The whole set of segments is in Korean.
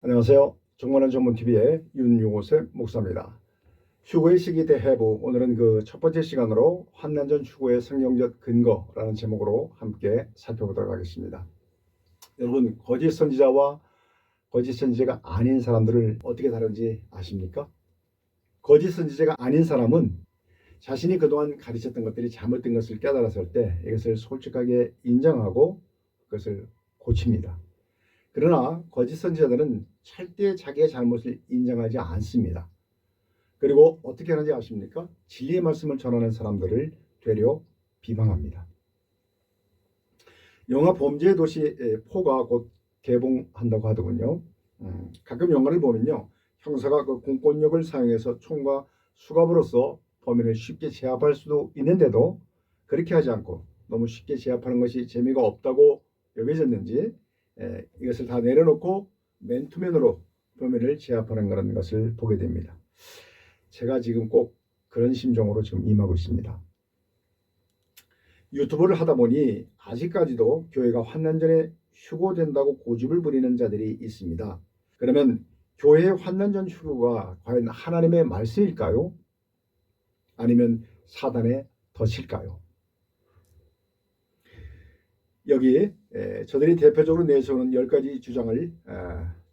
안녕하세요. 정만원 전문TV의 윤용호세 목사입니다. 휴거의 시기 대해부, 오늘은 그 첫 번째 시간으로 환난전 휴거의 성경적 근거라는 제목으로 함께 살펴보도록 하겠습니다. 여러분, 거짓 선지자와 거짓 선지자가 아닌 사람들을 어떻게 다른지 아십니까? 거짓 선지자가 아닌 사람은 자신이 그동안 가르쳤던 것들이 잘못된 것을 깨달았을 때 이것을 솔직하게 인정하고 그것을 고칩니다. 그러나 거짓 선지자들은 절대 자기의 잘못을 인정하지 않습니다. 그리고 어떻게 하는지 아십니까? 진리의 말씀을 전하는 사람들을 되려 비방합니다. 영화 범죄의 도시 4가 곧 개봉한다고 하더군요. 가끔 영화를 보면요, 형사가 그 공권력을 사용해서 총과 수갑으로서 범인을 쉽게 제압할 수도 있는데도 그렇게 하지 않고 너무 쉽게 제압하는 것이 재미가 없다고 여겨졌는지 이것을 다 내려놓고 맨투맨으로 범인을 제압하는 그런 것을 보게 됩니다. 제가 지금 꼭 그런 심정으로 지금 임하고 있습니다. 유튜브를 하다 보니 아직까지도 교회가 환난전에 휴거된다고 고집을 부리는 자들이 있습니다. 그러면 교회의 환난전 휴거가 과연 하나님의 말씀일까요? 아니면 사단의 덫일까요? 여기 저들이 대표적으로 내세우는 10가지 주장을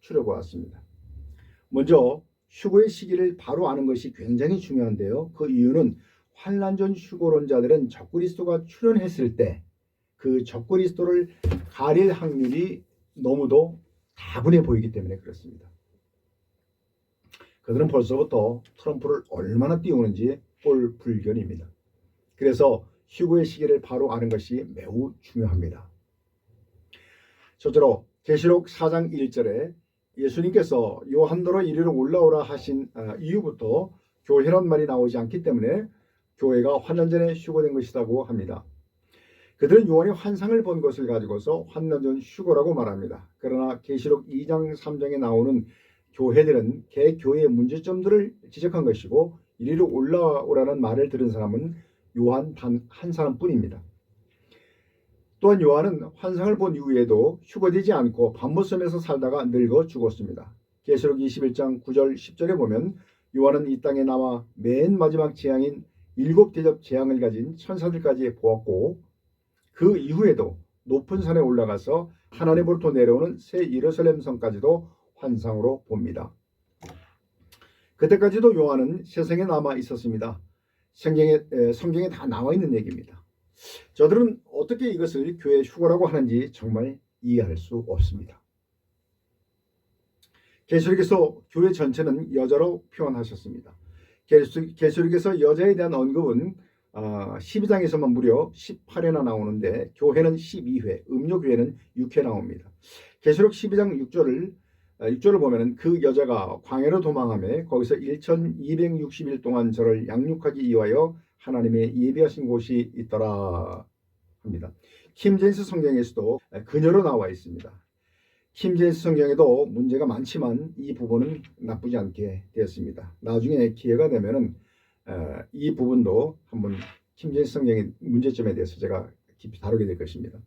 추려보았습니다. 먼저 휴거의 시기를 바로 아는 것이 굉장히 중요한데요. 그 이유는 환난전 휴거론자들은 적그리스도가 출현했을 때 그 적그리스도를 가릴 확률이 너무도 다분해 보이기 때문에 그렇습니다. 그들은 벌써부터 트럼프를 얼마나 띄우는지 꼴불견입니다. 그래서 휴거의 시기를 바로 아는 것이 매우 중요합니다. 첫째로 계시록 4장 1절에 예수님께서 요한더러 이리로 올라오라 하신 이후부터 교회란 말이 나오지 않기 때문에 교회가 환난전에 휴거된 것이라고 합니다. 그들은 요한이 환상을 본 것을 가지고서 환난전 휴거라고 말합니다. 그러나 계시록 2장 3장에 나오는 교회들은 개교회의 문제점들을 지적한 것이고 이리로 올라오라는 말을 들은 사람은 요한 단 한 사람뿐입니다. 또한 요한은 환상을 본 이후에도 휴거되지 않고 반모섬에서 살다가 늙어 죽었습니다. 계시록 21장 9절 10절에 보면 요한은 이 땅에 남아 맨 마지막 재앙인 7대접 재앙을 가진 천사들까지 보았고 그 이후에도 높은 산에 올라가서 하나님으로부터 내려오는 새 예루살렘 성까지도 환상으로 봅니다. 그때까지도 요한은 세상에 남아 있었습니다. 성경에 다 나와 있는 얘기입니다. 저들은 어떻게 이것을 교회 휴거라고 하는지 정말 이해할 수 없습니다. 계시록에서 교회 전체는 여자로 표현하셨습니다. 계시록에서 여자에 대한 언급은 12장에서만 무려 18회나 나오는데 교회는 12회, 음료교회는 6회 나옵니다. 계시록 12장 6절을 보면 그 여자가 광야로 도망하며 거기서 1260일 동안 저를 양육하기 위하여 하나님의 예비하신 곳이 있더라 합니다. 킴제임스 성경에서도 그녀로 나와 있습니다. 킴제임스 성경에도 문제가 많지만 이 부분은 나쁘지 않게 되었습니다. 나중에 기회가 되면은 이 부분도 한번 킴제임스 성경의 문제점에 대해서 제가 깊이 다루게 될 것입니다.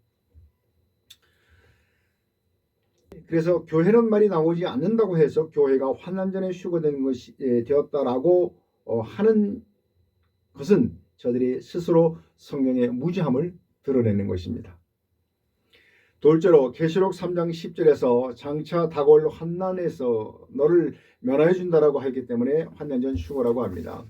그래서 교회란 말이 나오지 않는다고 해서 교회가 환난전에 휴거된 것이 되었다라고 하는 것은 저들이 스스로 성경의 무지함을 드러내는 것입니다. 둘째로 계시록 3장 10절에서 장차 다가올 환난에서 너를 면하여 준다라고 하기 때문에 환난전 휴거라고 합니다.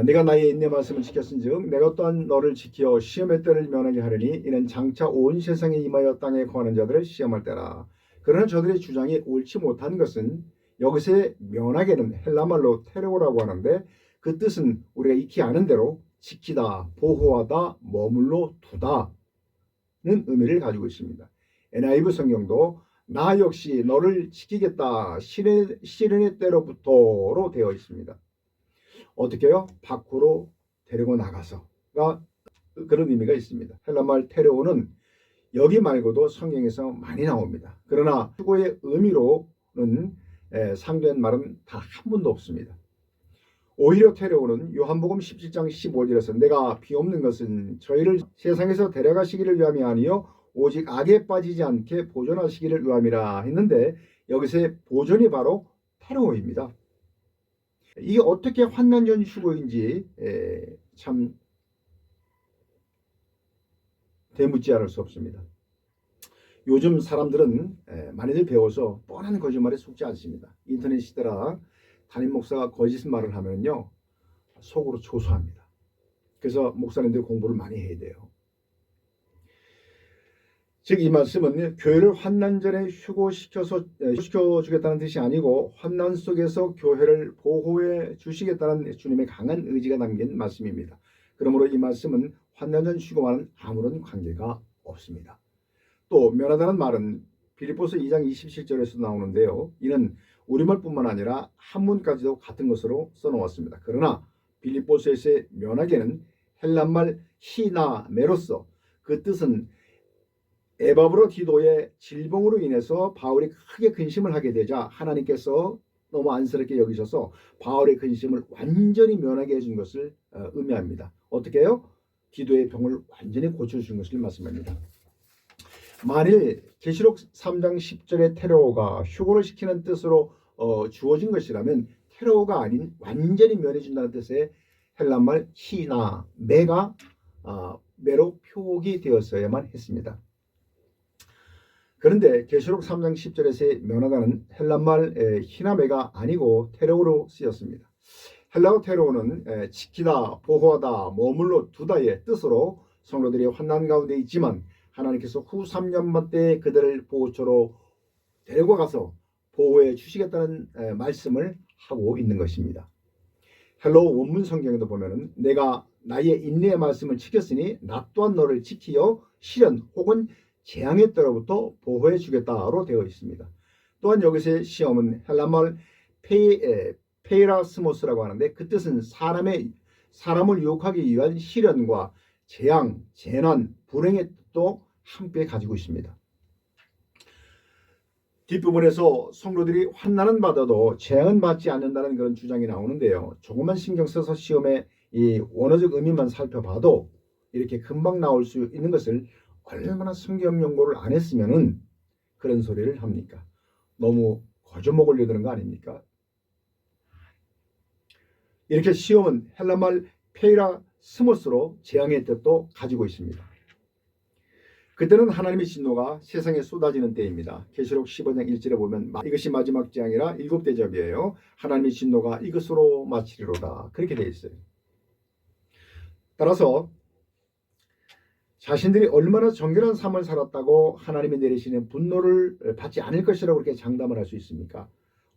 내가 나의 인내 말씀을 지켰은즉 내가 또한 너를 지켜 시험의 때를 면하게 하려니 이는 장차 온 세상에 임하여 땅에 거하는 자들을 시험할 때라. 그러나 저들의 주장이 옳지 못한 것은 여기서의 면하게는 헬라말로 테레오라고 하는데 그 뜻은 우리가 익히 아는 대로 지키다, 보호하다, 머물러 두다는 의미를 가지고 있습니다. NIV 성경도 나 역시 너를 지키겠다 시련의 때로부터로 되어 있습니다. 어떻게요? 밖으로 데리고 나가서가 그런 의미가 있습니다. 헬라말 테레오는 여기 말고도 성경에서 많이 나옵니다. 그러나 휴거의 의미로는 상대한 말은 단 한 번도 없습니다. 오히려 테레오는 요한복음 17장 15절에서 내가 비옵는 것은 저희를 세상에서 데려가시기를 위함이 아니요 오직 악에 빠지지 않게 보존하시기를 위함이라 했는데 여기서의 보존이 바로 테러입니다. 이게 어떻게 환난전 휴거인지 참 되묻지 않을 수 없습니다. 요즘 사람들은 많이들 배워서 뻔한 거짓말에 속지 않습니다. 인터넷 시대라 담임 목사가 거짓말을 하면요 속으로 조소합니다. 그래서 목사님들이 공부를 많이 해야 돼요. 즉 이 말씀은 교회를 환난전에 휴거시켜주겠다는 뜻이 아니고 환난 속에서 교회를 보호해 주시겠다는 주님의 강한 의지가 담긴 말씀입니다. 그러므로 이 말씀은 환난전 휴거와는 아무런 관계가 없습니다. 또 면하다는 말은 빌립보서 2장 27절에서 나오는데요. 이는 우리말뿐만 아니라 한문까지도 같은 것으로 써놓았습니다. 그러나 빌립보서에서의 면하게는 헬란말 히나메로서 그 뜻은 에바브로 디도의 질병으로 인해서 바울이 크게 근심을 하게 되자 하나님께서 너무 안쓰럽게 여기셔서 바울의 근심을 완전히 면하게 해준 것을 의미합니다. 어떻게 해요? 디도의 병을 완전히 고쳐준 것을 말씀합니다. 만일 계시록 3장 10절의 테러가 휴거를 시키는 뜻으로 주어진 것이라면 테러가 아닌 완전히 면해준다는 뜻의 헬란말 히나 메가 메로 표기 되었어야만 했습니다. 그런데 계시록 3장 10절에서의 면하다는 헬란말 히나메가 아니고 테러로 쓰였습니다. 헬라어 테러는 지키다, 보호하다, 머물러 두다의 뜻으로 성도들이 환난 가운데 있지만 하나님께서 후 3년만 때에 그들을 보호처로 데리고 가서 보호해 주시겠다는 말씀을 하고 있는 것입니다. 헬라어 원문 성경에도 보면은 내가 나의 인내의 말씀을 지켰으니 나 또한 너를 지키어 시련 혹은 재앙의 때로부터 보호해 주겠다로 되어 있습니다. 또한 여기서의 시험은 헬란말 페이라스모스라고 하는데 그 뜻은 사람을 유혹하기 위한 시련과 재앙, 재난, 불행의 뜻도 함께 가지고 있습니다. 뒷부분에서 성도들이 환난은 받아도 재앙은 받지 않는다는 그런 주장이 나오는데요. 조금만 신경 써서 시험의 이 원어적 의미만 살펴봐도 이렇게 금방 나올 수 있는 것을 얼마나 성경 연구를 안 했으면은 그런 소리를 합니까? 너무 거저먹으려 드는 거 아닙니까? 이렇게 시험은 헬란말 페이라스모스로 재앙의 뜻도 가지고 있습니다. 그때는 하나님의 진노가 세상에 쏟아지는 때입니다. 계시록 15장 1절에 보면 이것이 마지막 재앙이라 7 대접이에요. 하나님의 진노가 이것으로 마치리로다. 그렇게 되어 있어요. 따라서 자신들이 얼마나 정결한 삶을 살았다고 하나님이 내리시는 분노를 받지 않을 것이라고 그렇게 장담을 할 수 있습니까?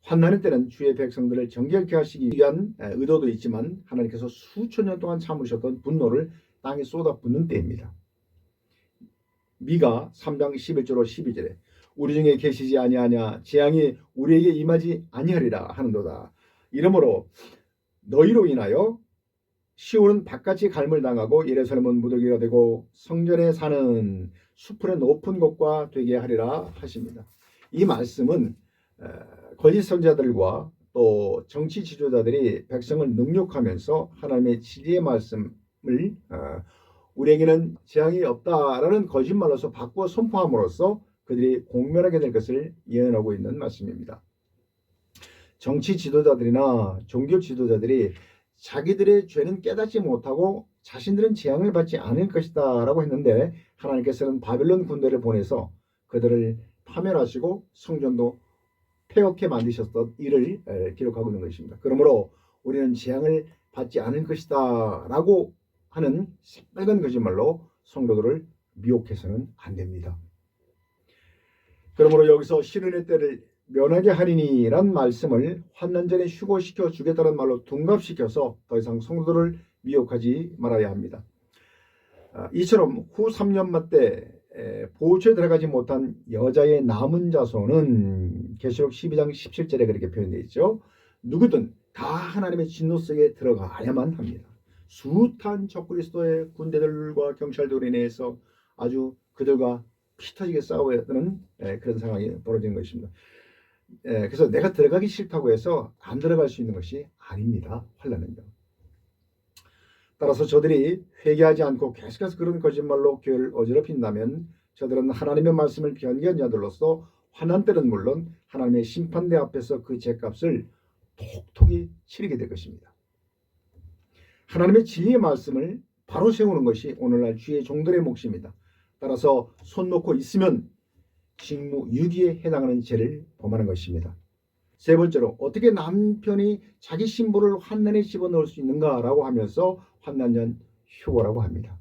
환난의 때는 주의 백성들을 정결케 하시기 위한 의도도 있지만 하나님께서 수천 년 동안 참으셨던 분노를 땅에 쏟아붓는 때입니다. 미가 3장 11절로 12절에 우리 중에 계시지 아니하냐 재앙이 우리에게 임하지 아니하리라 하는도다. 이러므로 너희로 인하여 시온은 바깥이 갈물당하고 예루살렘은 무더기가 되고 성전에 사는 수풀의 높은 곳과 되게 하리라 하십니다. 이 말씀은 거짓 선지자들과 또 정치 지도자들이 백성을 능욕하면서 하나님의 진리의 말씀을 우리에게는 재앙이 없다라는 거짓말로서 바꾸어 선포함으로써 그들이 공멸하게 될 것을 예언하고 있는 말씀입니다. 정치 지도자들이나 종교 지도자들이 자기들의 죄는 깨닫지 못하고 자신들은 재앙을 받지 않을 것이다 라고 했는데 하나님께서는 바벨론 군대를 보내서 그들을 파멸하시고 성전도 폐역해 만드셨던 일을 기록하고 있는 것입니다. 그러므로 우리는 재앙을 받지 않을 것이다 라고 하는 새빨간 거짓말로 성도들을 미혹해서는 안 됩니다. 그러므로 여기서 시련의 때를 면하게 하리니란 말씀을 환난전에 휴거시켜 주겠다는 말로 둔갑시켜서 더 이상 성도들을 미혹하지 말아야 합니다. 이처럼 후 3년만 때 보호처에 들어가지 못한 여자의 남은 자손은 계시록 12장 17절에 그렇게 표현되어 있죠. 누구든 다 하나님의 진노 속에 들어가야만 합니다. 숱한 적그리스도의 군대들과 경찰들로 인해서 아주 그들과 피 터지게 싸워야 하는 그런 상황이 벌어지는 것입니다. 그래서 내가 들어가기 싫다고 해서 안 들어갈 수 있는 것이 아닙니다. 환난은요. 따라서 저들이 회개하지 않고 계속해서 그런 거짓말로 교회를 어지럽힌다면 저들은 하나님의 말씀을 변개한 자들로서 환난 때는 물론 하나님의 심판대 앞에서 그 죄값을 톡톡히 치르게 될 것입니다. 하나님의 진리의 말씀을 바로 세우는 것이 오늘날 주의 종들의 몫입니다. 따라서 손 놓고 있으면 직무유기에 해당하는 죄를 범하는 것입니다. 세 번째로 어떻게 남편이 자기 신부를 환난에 집어넣을 수 있는가라고 하면서 환난년 휴거라고 합니다.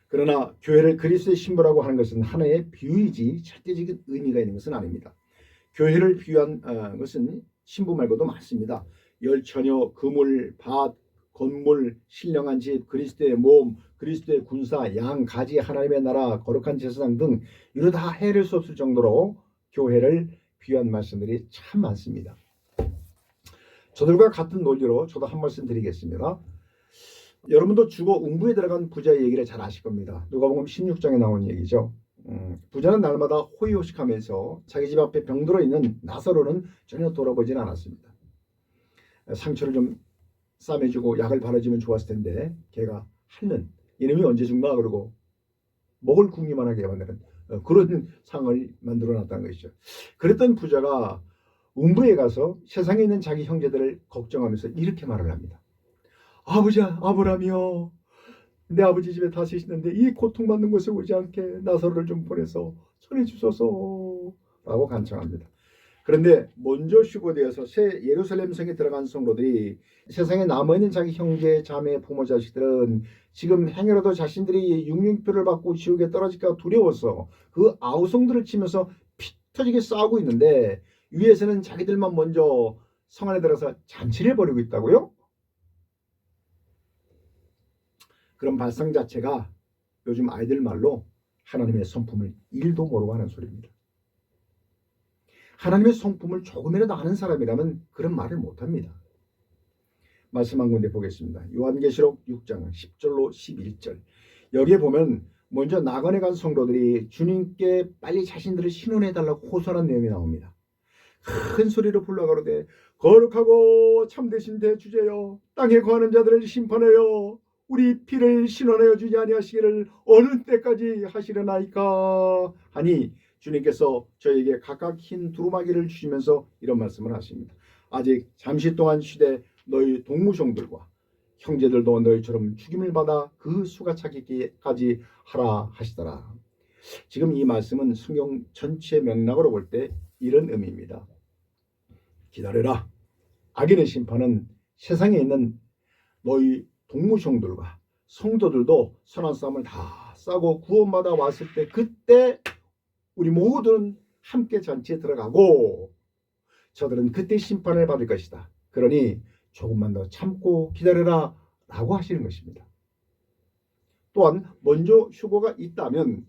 그러나 교회를 그리스도의 신부라고 하는 것은 하나의 비유이지 절대적인 의미가 있는 것은 아닙니다. 교회를 비유한 것은 신부 말고도 많습니다. 열처녀, 그물, 밭, 건물, 신령한 집, 그리스도의 몸, 그리스도의 군사, 양, 가지, 하나님의 나라, 거룩한 제사장 등 이러다 헤아릴 수 없을 정도로 교회를 비유한 말씀들이 참 많습니다. 저들과 같은 논리로 저도 한 말씀 드리겠습니다. 여러분도 주거 음부에 들어간 부자의 얘기를 잘 아실 겁니다. 누가복음 16장에 나온 얘기죠. 부자는 날마다 호의호식하면서 자기 집 앞에 병들어 있는 나사로는 전혀 돌아보지는 않았습니다. 상처를 좀 싸매주고 약을 바르주면 좋았을 텐데 걔가 하는 이놈이 언제 죽나 그러고 먹을 궁리만 하게 만드는 그런 상을 만들어놨다는 것이죠. 그랬던 부자가 음부에 가서 세상에 있는 자기 형제들을 걱정하면서 이렇게 말을 합니다. 아버지 아브라함이여, 내 아버지 집에 다스시는데 이 고통받는 곳에 오지 않게 나사로를 좀 보내서 전해주소서 라고 간청합니다. 그런데 먼저 휴거되어서 새 예루살렘 성에 들어간 성도들이 세상에 남아있는 자기 형제, 자매, 부모, 자식들은 지금 행여라도 자신들이 육륜표를 받고 지옥에 떨어질까 두려워서 그 아우성들을 치면서 피 터지게 싸우고 있는데 위에서는 자기들만 먼저 성 안에 들어서 잔치를 벌이고 있다고요? 그런 발상 자체가 요즘 아이들 말로 하나님의 성품을 1도 모르고 하는 소리입니다. 하나님의 성품을 조금이라도 아는 사람이라면 그런 말을 못합니다. 말씀 한 군데 보겠습니다. 요한계시록 6장 10절로 11절. 여기에 보면 먼저 낙원에 간 성도들이 주님께 빨리 자신들을 신원해달라고 호소하는 내용이 나옵니다. 큰 소리로 불러가로되 거룩하고 참되신 대주제여, 땅에 거하는 자들을 심판하여 우리 피를 신원하여 주지 아니하시기를 어느 때까지 하시려나이까 하니 주님께서 저에게 각각 흰 두루마기를 주시면서 이런 말씀을 하십니다. 아직 잠시 동안 쉬되 너희 동무종들과 형제들도 너희처럼 죽임을 받아 그 수가 차기까지 하라 하시더라. 지금 이 말씀은 성경 전체 맥락으로 볼 때 이런 의미입니다. 기다려라. 악인의 심판은 세상에 있는 너희 동무종들과 성도들도 선한 싸움을 다 싸고 구원받아 왔을 때 그때 우리 모두는 함께 잔치에 들어가고 저들은 그때 심판을 받을 것이다. 그러니 조금만 더 참고 기다려라 라고 하시는 것입니다. 또한 먼저 휴거가 있다면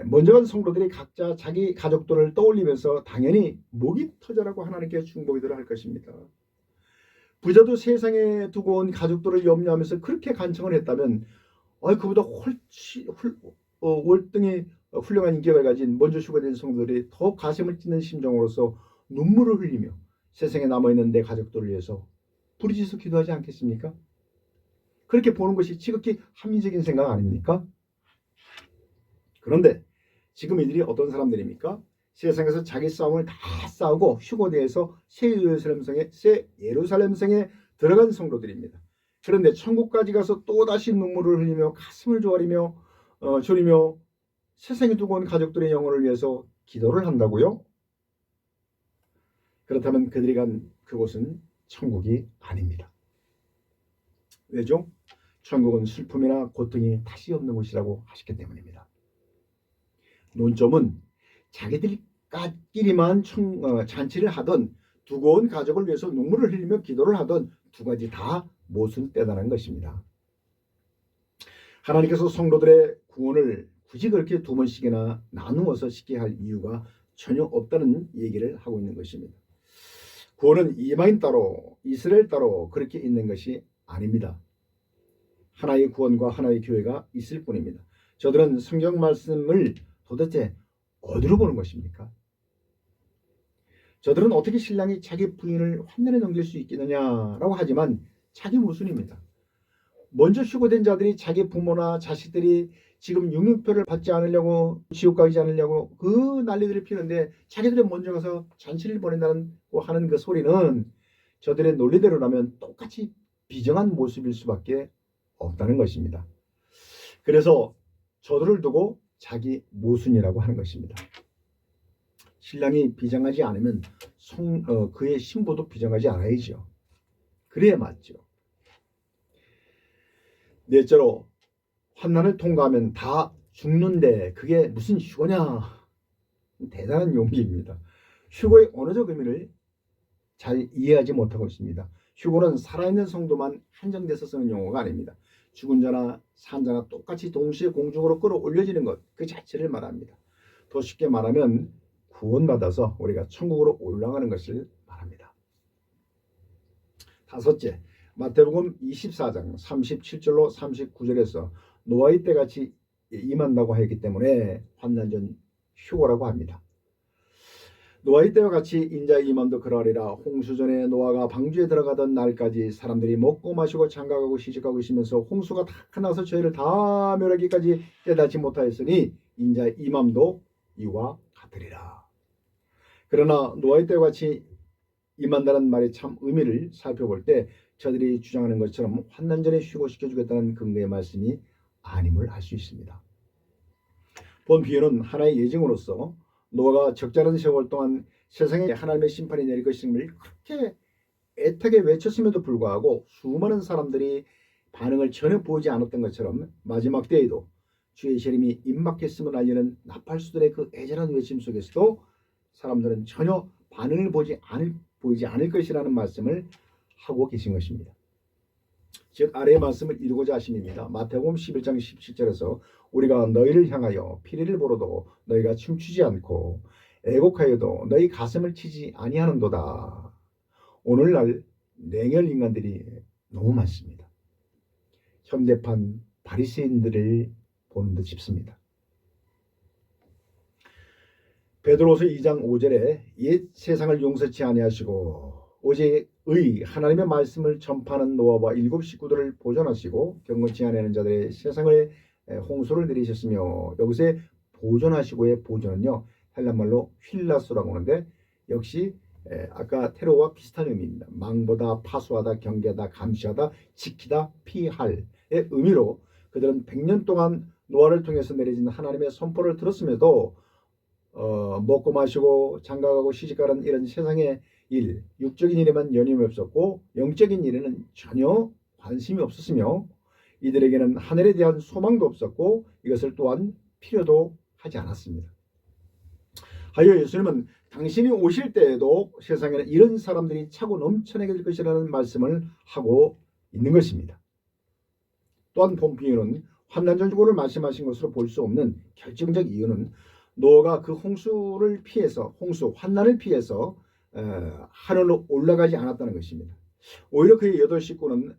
먼저 간 성도들이 각자 자기 가족들을 떠올리면서 당연히 목이 터져라고 하나님께 중보기도를 할 것입니다. 부자도 세상에 두고 온 가족들을 염려하면서 그렇게 간청을 했다면 그보다 월등히 훌륭한 인격을 가진 먼저 휴거된 성도들이 더 가슴을 찢는 심정으로서 눈물을 흘리며 세상에 남아있는 내 가족들을 위해서 부르짖어 기도하지 않겠습니까? 그렇게 보는 것이 지극히 합리적인 생각 아닙니까? 그런데 지금 이들이 어떤 사람들입니까? 세상에서 자기 싸움을 다 싸우고 휴거대에서 새 예루살렘 성에 들어간 성도들입니다. 그런데 천국까지 가서 또다시 눈물을 흘리며 가슴을 졸이며 세상에 두고 온 가족들의 영혼을 위해서 기도를 한다고요? 그렇다면 그들이 간 그곳은 천국이 아닙니다. 왜죠? 천국은 슬픔이나 고통이 다시 없는 곳이라고 하셨기 때문입니다. 논점은 자기들끼리만 잔치를 하던 두고 온 가족을 위해서 눈물을 흘리며 기도를 하던 두 가지 다 모순되다는 것입니다. 하나님께서 성도들의 구원을 굳이 그렇게 두 번씩이나 나누어서 시키게 할 이유가 전혀 없다는 얘기를 하고 있는 것입니다. 구원은 이방인 따로 이스라엘 따로 그렇게 있는 것이 아닙니다. 하나의 구원과 하나의 교회가 있을 뿐입니다. 저들은 성경 말씀을 도대체 어디로 보는 것입니까? 저들은 어떻게 신랑이 자기 부인을 환난에 넘길 수 있겠느냐라고 하지만 자기 모순입니다. 먼저 휴거된 자들이 자기 부모나 자식들이 지금 육류표를 받지 않으려고 지옥 가지 않으려고 그 난리들을 피우는데 자기들이 먼저 가서 잔치를 벌인다는 하는 그 소리는 저들의 논리대로라면 똑같이 비정한 모습일 수밖에 없다는 것입니다. 그래서 저들을 두고 자기 모순이라고 하는 것입니다. 신랑이 비정하지 않으면 그의 신부도 비정하지 않아야죠. 그래야 맞죠. 넷째로 환난을 통과하면 다 죽는데 그게 무슨 휴거냐. 대단한 용기입니다. 휴거의 언어적 의미를 잘 이해하지 못하고 있습니다. 휴거는 살아있는 성도만 한정돼서 쓰는 용어가 아닙니다. 죽은 자나 산 자나 똑같이 동시에 공중으로 끌어올려지는 것 그 자체를 말합니다. 더 쉽게 말하면 구원받아서 우리가 천국으로 올라가는 것을 말합니다. 다섯째, 마태복음 24장 37절로 39절에서 노아의 때같이 임한다고 했기 때문에 환난전 휴거라고 합니다. 노아의 때와 같이 인자의 임함도 그러하리라. 홍수전에 노아가 방주에 들어가던 날까지 사람들이 먹고 마시고 장가가고 시집가고 있으면서 홍수가 다 나서 저희를 다 멸하기까지 깨닫지 못하였으니 인자의 임함도 이와 같으리라. 그러나 노아의 때와 같이 임한다는 말의 참 의미를 살펴볼 때 저들이 주장하는 것처럼 환난전에 휴거시켜주겠다는 근거의 말씀이 아님을 알 수 있습니다. 본 비유는 하나의 예증으로서 노아가 적잖은 세월 동안 세상에 하나님의 심판이 내릴 것임을 그렇게 애타게 외쳤음에도 불구하고 수많은 사람들이 반응을 전혀 보이지 않았던 것처럼 마지막 때에도 주의 재림이 임박했음을 알리는 나팔수들의 그 애절한 외침 속에서도 사람들은 전혀 반응을 보이지 않을 것이라는 말씀을 하고 계신 것입니다. 즉 아래의 말씀을 이루고자 하심입니다. 마태복음 11장 17절에서 우리가 너희를 향하여 피리를 보러도 너희가 춤추지 않고 애곡하여도 너희 가슴을 치지 아니하는도다. 오늘날 냉혈 인간들이 너무 많습니다. 현대판 바리새인들을 보는 듯 싶습니다. 베드로서 2장 5절에 옛 세상을 용서치 아니하시고 오직 하나님의 말씀을 전파하는 노아와 7 식구들을 보존하시고 경건치 아니하는 자들의 세상을 홍수를 내리셨으며 여기서의 보존하시고의 보존은요 헬란말로 휠라스라고 하는데 역시 아까 테러와 비슷한 의미입니다. 망보다, 파수하다, 경계하다, 감시하다, 지키다, 피할의 의미로 그들은 100년 동안 노아를 통해서 내려진 하나님의 선포를 들었음에도 먹고 마시고 장가가고 시집가는 이런 세상의 일, 육적인 일에만 연임이 없었고 영적인 일에는 전혀 관심이 없었으며 이들에게는 하늘에 대한 소망도 없었고 이것을 또한 필요도 하지 않았습니다. 하여 예수님은 당신이 오실 때에도 세상에는 이런 사람들이 차고 넘쳐나게 될 것이라는 말씀을 하고 있는 것입니다. 또한 본 비유는 환난전 휴거를 말씀하신 것으로 볼 수 없는 결정적 이유는 노아가 그 홍수를 피해서 환난을 피해서 하늘로 올라가지 않았다는 것입니다. 오히려 그의 8 식구는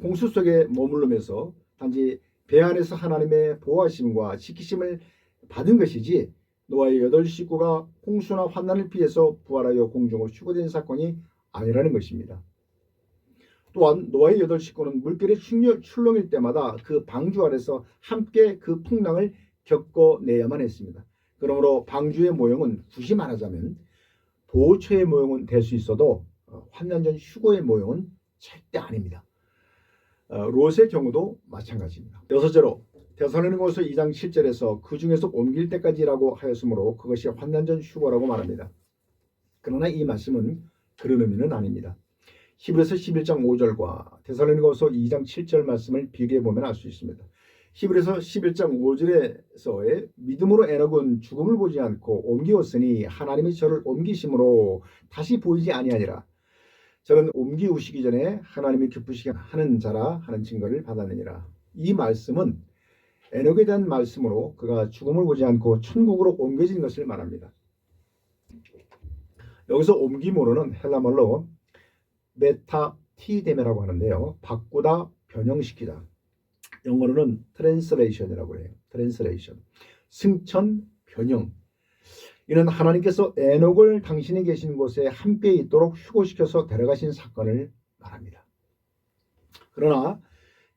홍수 속에 머물르면서 단지 배 안에서 하나님의 보호하심과 지키심을 받은 것이지 노아의 8 식구가 홍수나 환난을 피해서 부활하여 공중으로 휴거된 사건이 아니라는 것입니다. 또한 노아의 8 식구는 물결의 출렁일 때마다 그 방주 아래서 함께 그 풍랑을 겪어내야만 했습니다. 그러므로 방주의 모형은 굳이 말하자면 보호처의 모형은 될 수 있어도 환난전 휴거의 모형은 절대 아닙니다. 롯의 경우도 마찬가지입니다. 여섯째로 데살로니가서 2장 7절에서 그 중에서 옮길 때까지라고 하였으므로 그것이 환난전 휴거라고 말합니다. 그러나 이 말씀은 그런 의미는 아닙니다. 히브리서 11장 5절과 데살로니가서 2장 7절 말씀을 비교해 보면 알 수 있습니다. 히브리서 11장 5절에서의 믿음으로 에녹은 죽음을 보지 않고 옮기었으니 하나님이 저를 옮기심으로 다시 보이지 아니하니라. 저는 옮기우시기 전에 하나님이 기쁘시게 하는 자라 하는 증거를 받았느니라. 이 말씀은 에녹에 대한 말씀으로 그가 죽음을 보지 않고 천국으로 옮겨진 것을 말합니다. 여기서 옮김으로는 헬라말로 메타티데메라고 하는데요. 바꾸다, 변형시키다. 영어로는 트랜스레이션이라고 해요. 트랜스레이션. 승천, 변형. 이는 하나님께서 에녹을 당신이 계신 곳에 함께 있도록 휴거시켜서 데려가신 사건을 말합니다. 그러나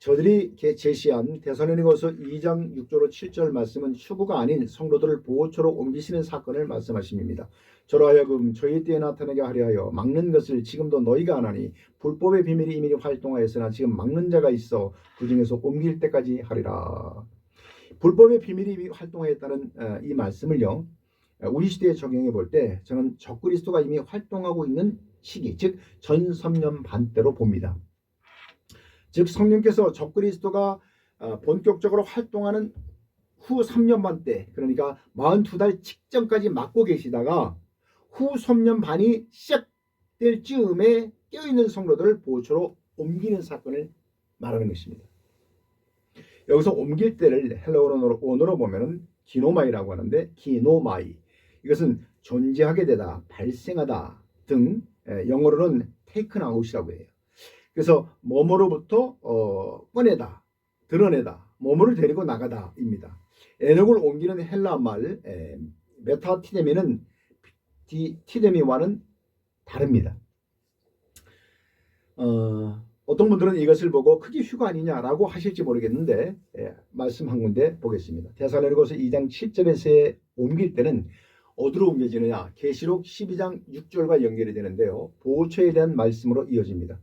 저들이 제시한 데살로니가서 2장 6절로 7절 말씀은 휴거가 아닌 성도들을 보호처로 옮기시는 사건을 말씀하십니다. 저로 하여금 저희 때에 나타나게 하려 하여 막는 것을 지금도 너희가 안 하니 불법의 비밀이 이미 활동하였으나 지금 막는 자가 있어 그 중에서 옮길 때까지 하리라. 불법의 비밀이 이미 활동하였다는 이 말씀을요, 우리 시대에 적용해 볼 때 저는 적그리스도가 이미 활동하고 있는 시기, 즉 전섭년 반 때로 봅니다. 즉 성령께서 적그리스도가 본격적으로 활동하는 후 3년 반 때, 그러니까 42달 직전까지 막고 계시다가 후 3년 반이 시작될 즈음에 깨어있는 성도들을 보호처로 옮기는 사건을 말하는 것입니다. 여기서 옮길 때를 헬라어로 보면 기노마이라고 하는데, 기노마이, 이것은 존재하게 되다, 발생하다 등 영어로는 taken out이라고 해요. 그래서 뭐뭐로부터 꺼내다, 드러내다, 뭐뭐를 데리고 나가다입니다. 에녹을 옮기는 헬라 말 메타티데미는 티데미와는 다릅니다. 어떤 분들은 이것을 보고 크게 휴가 아니냐라고 하실지 모르겠는데 말씀 한 군데 보겠습니다. 데살로니가서 2장 7절에서의 옮길 때는 어디로 옮겨지느냐? 계시록 12장 6절과 연결이 되는데요. 보호처에 대한 말씀으로 이어집니다.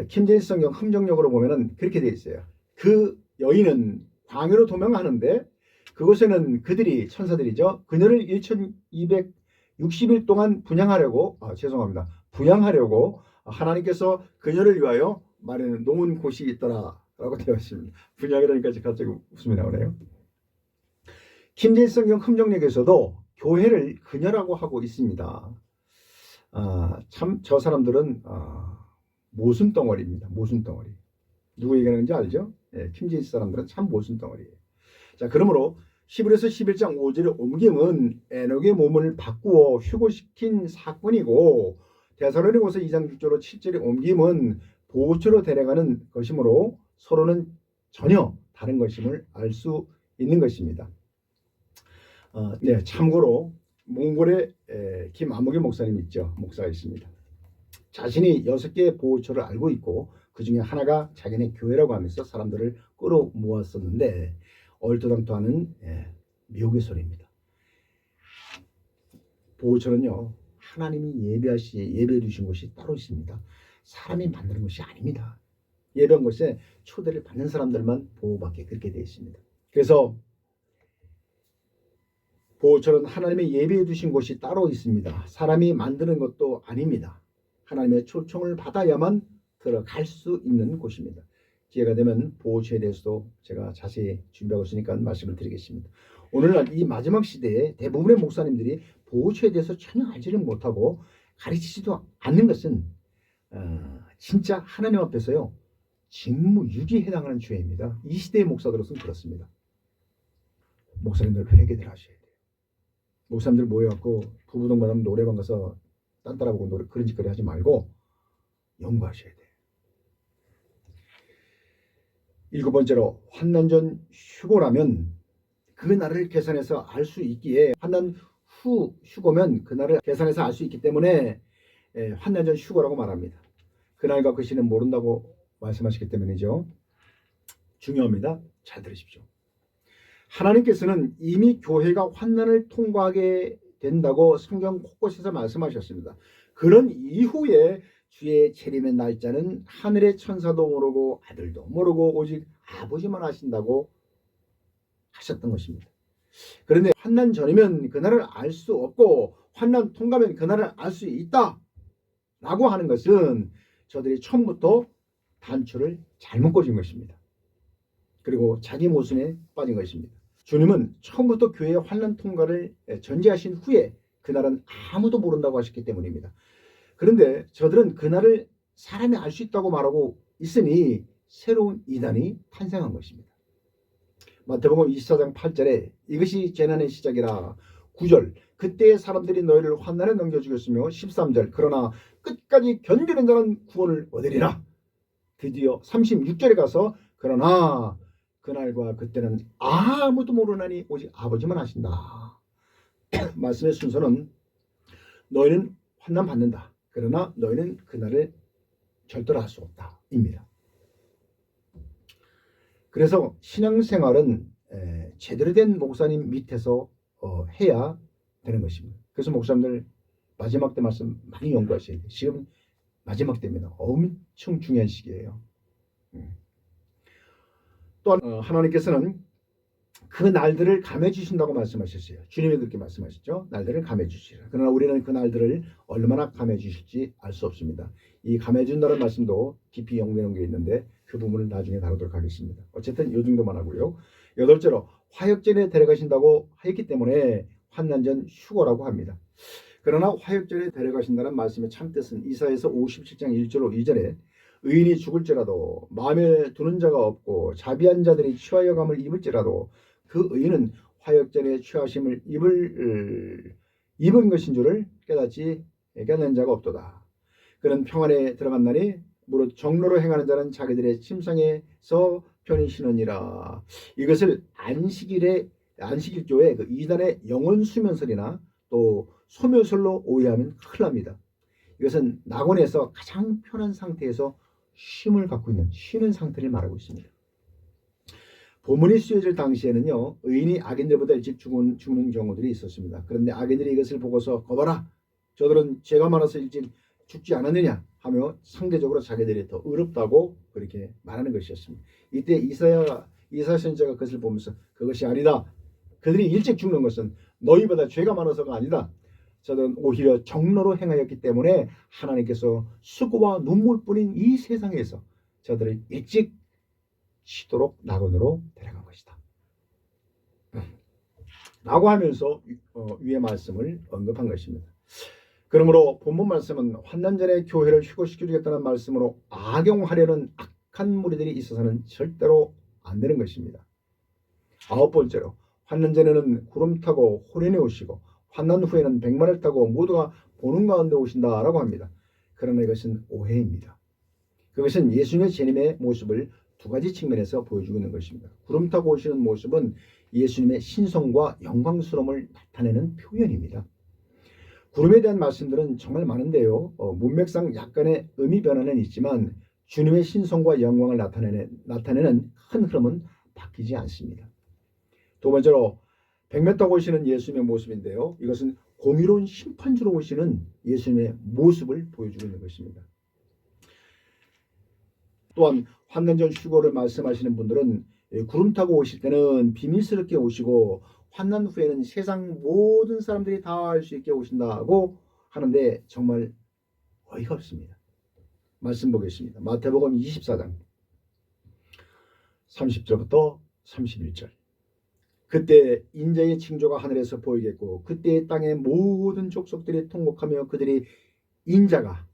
킴제임스 성경 함정역으로 보면은 그렇게 되어 있어요. 그 여인은 광야로 도망하는데 그곳에는 그들이 천사들이죠. 그녀를 1260일 동안 부양하려고 하나님께서 그녀를 위하여 마련해 놓은 곳이 있더라라고 되어 있습니다. 분양이라니까 갑자기 웃음이 나오네요. 킴제임스 성경 함정역에서도 교회를 그녀라고 하고 있습니다. 참 저 사람들은 모순덩어리입니다. 모순덩어리. 누구 얘기하는지 알죠? 킴제임스 사람들은 참 모순덩어리예요. 자, 그러므로 히브리서 11장 5절의 옮김은 에녹의 몸을 바꾸어 휴거시킨 사건이고, 데살로니가서 2장 6절로 7절의 옮김은 보호처로 데려가는 것이므로 서로는 전혀 다른 것임을 알 수 있는 것입니다. 참고로 몽골의 김아무개 목사님 있죠. 목사가 있습니다. 자신이 6개의 보호처를 알고 있고 그 중에 하나가 자기네 교회라고 하면서 사람들을 끌어모았었는데 얼토당토하는 미혹의 소리입니다. 보호처는요, 하나님이 예배해 주신 곳이 따로 있습니다. 사람이 만드는 것이 아닙니다. 예배한 곳에 초대를 받는 사람들만 보호받게 그렇게 되어 있습니다. 그래서 보호처는 하나님의 예배해 주신 곳이 따로 있습니다. 사람이 만드는 것도 아닙니다. 하나님의 초청을 받아야만 들어갈 수 있는 곳입니다. 기회가 되면 보호처에 대해서도 제가 자세히 준비하고 있으니까 말씀을 드리겠습니다. 오늘날 이 마지막 시대에 대부분의 목사님들이 보호처에 대해서 전혀 알지를 못하고 가르치지도 않는 것은 진짜 하나님 앞에서요, 직무유기에 해당하는 죄입니다. 이 시대의 목사들로서는 그렇습니다. 목사님들 회개들 하셔야 돼요. 목사님들 모여갖고 부부동반하면 노래방 가서 딴 따라보고 그런 짓거리 하지 말고 연구하셔야 돼요. 7번째로, 환난 전 휴거라면 그 날을 계산해서 알 수 있기에, 환난 후 휴거면 그 날을 계산해서 알 수 있기 때문에 환난 전 휴거라고 말합니다. 그날과 그 시는 모른다고 말씀하시기 때문이죠. 중요합니다. 잘 들으십시오. 하나님께서는 이미 교회가 환난을 통과하게 된다고 성경 곳곳에서 말씀하셨습니다. 그런 이후에 주의 재림의 날짜는 하늘의 천사도 모르고 아들도 모르고 오직 아버지만 아신다고 하셨던 것입니다. 그런데 환난 전이면 그날을 알 수 없고 환난 통과면 그날을 알 수 있다 라고 하는 것은 저들이 처음부터 단추를 잘못 꽂은 것입니다. 그리고 자기 모순에 빠진 것입니다. 주님은 처음부터 교회의 환난 통과를 전제하신 후에 그날은 아무도 모른다고 하셨기 때문입니다. 그런데 저들은 그날을 사람이 알 수 있다고 말하고 있으니 새로운 이단이 탄생한 것입니다. 마태복음 24장 8절에 이것이 재난의 시작이라, 9절 그때의 사람들이 너희를 환난에 넘겨주겠으며, 13절 그러나 끝까지 견디는 자는 구원을 얻으리라. 드디어 36절에 가서 그러나 그날과 그때는 아무도 모르나니 오직 아버지만 아신다. 말씀의 순서는 너희는 환난 받는다. 그러나 너희는 그날을 절대로 할 수 없다 입니다. 그래서 신앙생활은 제대로 된 목사님 밑에서 해야 되는 것입니다. 그래서 목사님들 마지막 때 말씀 많이 연구하셔야 돼요. 지금 마지막 때입니다. 엄청 중요한 시기예요. 또한 하나님께서는 그 날들을 감해 주신다고 말씀하셨어요. 주님이 그렇게 말씀하셨죠. 날들을 감해 주시라. 그러나 우리는 그 날들을 얼마나 감해 주실지 알 수 없습니다. 이 감해 준다는 말씀도 깊이 연구해 게 있는데 그 부분을 나중에 다루도록 하겠습니다. 어쨌든 이 정도만 하고요. 여덟째로 화역전에 데려가신다고 했기 때문에 환난전 휴거라고 합니다. 그러나 화역전에 데려가신다는 말씀의 참뜻은 이사야서 57장 1절로 2절에 의인이 죽을지라도 마음에 두는 자가 없고 자비한 자들이 취하여감을 입을지라도 그 의인은 화역전에 취하심을 입은 것인 줄을 깨닫는 자가 없도다. 그는 평안에 들어간다니 무릇 정로로 행하는 자는 자기들의 침상에서 편히 쉬느니라. 이것을 안식일교의 그 이단의 영혼 수면설이나 또 소묘설로 오해하면 큰일 납니다. 이것은 낙원에서 가장 편한 상태에서 쉼을 갖고 있는 쉬는 상태를 말하고 있습니다. 본문이 쓰여질 당시에는요, 의인이 악인들보다 일찍 죽는 경우들이 있었습니다. 그런데 악인들이 이것을 보고서 거봐라, 저들은 죄가 많아서 일찍 죽지 않았느냐 하며 상대적으로 자기들이 더 의롭다고 그렇게 말하는 것이었습니다. 이때 이사야 선지자가 그것을 보면서 그것이 아니다. 그들이 일찍 죽는 것은 너희보다 죄가 많아서가 아니다. 저들은 오히려 정로로 행하였기 때문에 하나님께서 수고와 눈물뿐인 이 세상에서 저들을 일찍 쉬도록 낙원으로 데려간 것이다. 라고 하면서 위의 말씀을 언급한 것입니다. 그러므로 본문 말씀은 환난전에 교회를 휴거시켜주겠다는 말씀으로 악용하려는 악한 무리들이 있어서는 절대로 안 되는 것입니다. 아홉 번째로 환난전에는 구름 타고 호련히 오시고 환난 후에는 백마를 타고 모두가 보는 가운데 오신다라고 합니다. 그러나 이것은 오해입니다. 그것은 예수님의 재림의 모습을 두 가지 측면에서 보여주고 있는 것입니다. 구름 타고 오시는 모습은 예수님의 신성과 영광스러움을 나타내는 표현입니다. 구름에 대한 말씀들은 정말 많은데요. 문맥상 약간의 의미 변화는 있지만 주님의 신성과 영광을 나타내는 큰 흐름은 바뀌지 않습니다. 두 번째로 백마 타고 오시는 예수님의 모습인데요. 이것은 공의로운 심판주로 오시는 예수님의 모습을 보여주고 있는 것입니다. 또한 환난전 휴거를 말씀하시는 분들은 구름 타고 오실 때는 비밀스럽게 오시고 환난 후에는 세상 모든 사람들이 다 알 수 있게 오신다고 하는데 정말 어이가 없습니다. 말씀 보겠습니다. 마태복음 24장 30절부터 31절. 그때 인자의 징조가 하늘에서 보이겠고 그때 땅의 모든 족속들이 통곡하며 그들이 인자가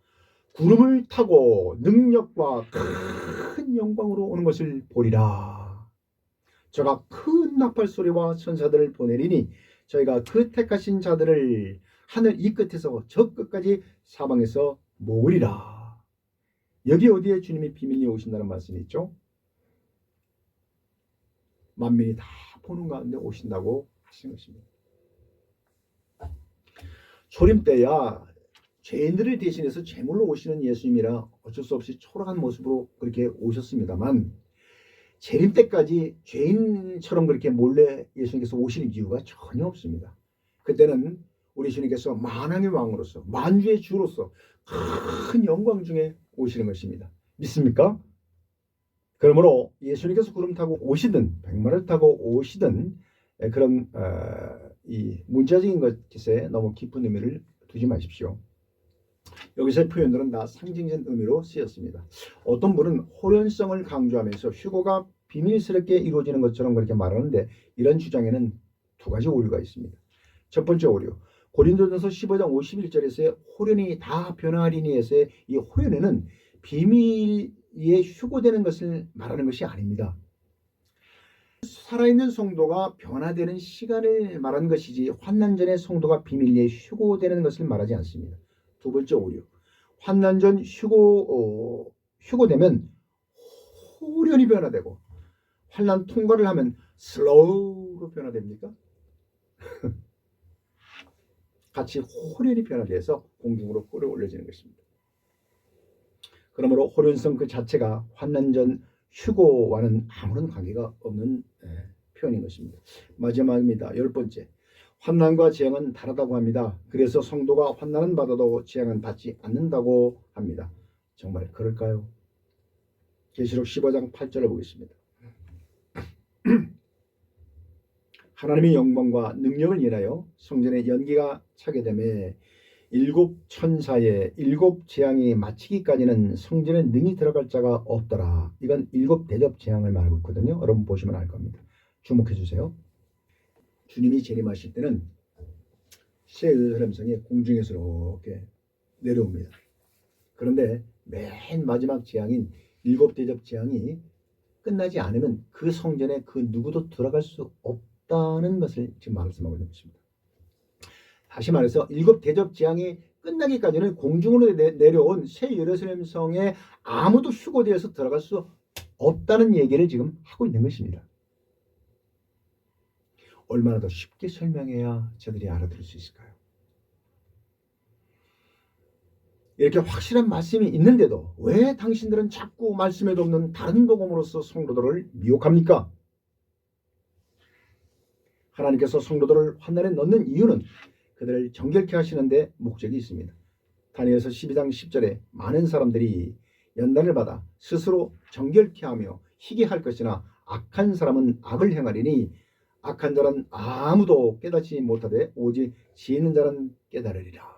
구름을 타고 능력과 큰 영광으로 오는 것을 보리라. 저가 큰 나팔 소리와 천사들을 보내리니 저희가 그 택하신 자들을 하늘 이 끝에서 저 끝까지 사방에서 모으리라. 여기 어디에 주님이 비밀리에 오신다는 말씀이 있죠? 만민이 다 보는 가운데 오신다고 하신 것입니다. 초림 때야 죄인들을 대신해서 제물로 오시는 예수님이라 어쩔 수 없이 초라한 모습으로 그렇게 오셨습니다만 재림 때까지 죄인처럼 그렇게 몰래 예수님께서 오실 이유가 전혀 없습니다. 그때는 우리 주님께서 만왕의 왕으로서 만주의 주로서 큰 영광 중에 오시는 것입니다. 믿습니까? 그러므로 예수님께서 구름 타고 오시든 백마를 타고 오시든 그런 이 문자적인 것에 너무 깊은 의미를 두지 마십시오. 여기서의 표현들은 다 상징적 의미로 쓰였습니다. 어떤 분은 호련성을 강조하면서 휴거가 비밀스럽게 이루어지는 것처럼 그렇게 말하는데 이런 주장에는 두 가지 오류가 있습니다. 첫 번째 오류, 고린도전서 15장 51절에서의 호련이 다 변화하리니 에서의 이 호련에는 비밀에 휴거되는 것을 말하는 것이 아닙니다. 살아있는 성도가 변화되는 시간을 말하는 것이지 환난전의 성도가 비밀리에 휴거되는 것을 말하지 않습니다. 두 번째 오류, 환난전 휴거되면 호련히 변화되고 환난 통과를 하면 슬로우로 변화됩니까? 같이 호련히 변화돼서 공중으로 끌어올려지는 것입니다. 그러므로 호련성 그 자체가 환난전 휴고와는 아무런 관계가 없는 표현인 것입니다. 마지막입니다. 10번째. 환난과 재앙은 다르다고 합니다. 그래서 성도가 환난은 받아도 재앙은 받지 않는다고 합니다. 정말 그럴까요? 계시록 15장 8절을 보겠습니다. 하나님의 영광과 능력을 인하여 성전에 연기가 차게 되매 일곱 천사의 일곱 재앙이 마치기까지는 성전에 능히 들어갈 자가 없더라. 이건 일곱 대접 재앙을 말하고 있거든요. 여러분 보시면 알 겁니다. 주목해 주세요. 주님이 재림하실 때는 새 예루살렘성이 공중에서 이렇게 내려옵니다. 그런데 맨 마지막 재앙인 일곱 대접 재앙이 끝나지 않으면 그 성전에 그 누구도 들어갈 수 없다는 것을 지금 말씀하고 있는 것입니다. 다시 말해서 일곱 대접 재앙이 끝나기까지는 공중으로 내려온 새 예루살렘 성에 아무도 휴고되어서 들어갈 수 없다는 얘기를 지금 하고 있는 것입니다. 얼마나 더 쉽게 설명해야 저들이 알아들을 수 있을까요? 이렇게 확실한 말씀이 있는데도 왜 당신들은 자꾸 말씀에도 없는 다른 복음으로서 성도들을 미혹합니까? 하나님께서 성도들을 환난에 넣는 이유는 그들을 정결케 하시는데 목적이 있습니다. 다니엘서 12장 10절에 많은 사람들이 연단을 받아 스스로 정결케 하며 희게 할 것이나 악한 사람은 악을 행하리니 악한 자는 아무도 깨닫지 못하되 오직 지혜 있는 자는 깨달으리라.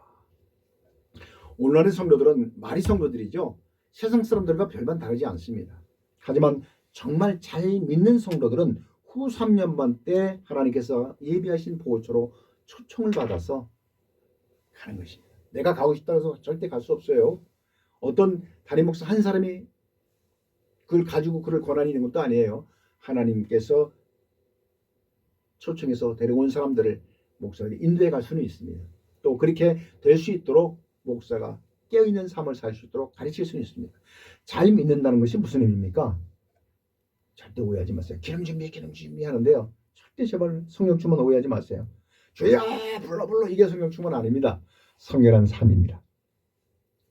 오늘날의 성도들은 말이 성도들이죠. 세상 사람들과 별반 다르지 않습니다. 하지만 정말 잘 믿는 성도들은 후 3년반 때 하나님께서 예비하신 보호처로 초청을 받아서 가는 것입니다. 내가 가고 싶다고 해서 절대 갈 수 없어요. 어떤 담임 목사 한 사람이 그걸 가지고 그럴 권한이 있는 것도 아니에요. 하나님께서 초청해서 데려온 사람들을 목사들이 인도해 갈 수는 있습니다. 또 그렇게 될 수 있도록 목사가 깨어있는 삶을 살 수 있도록 가르칠 수는 있습니다. 잘 믿는다는 것이 무슨 의미입니까? 절대 오해하지 마세요. 기름 준비 하는데요. 절대 제발 성령 충만 오해하지 마세요. 주여 불러 이게 성령 충만 아닙니다. 성결한 삶입니다.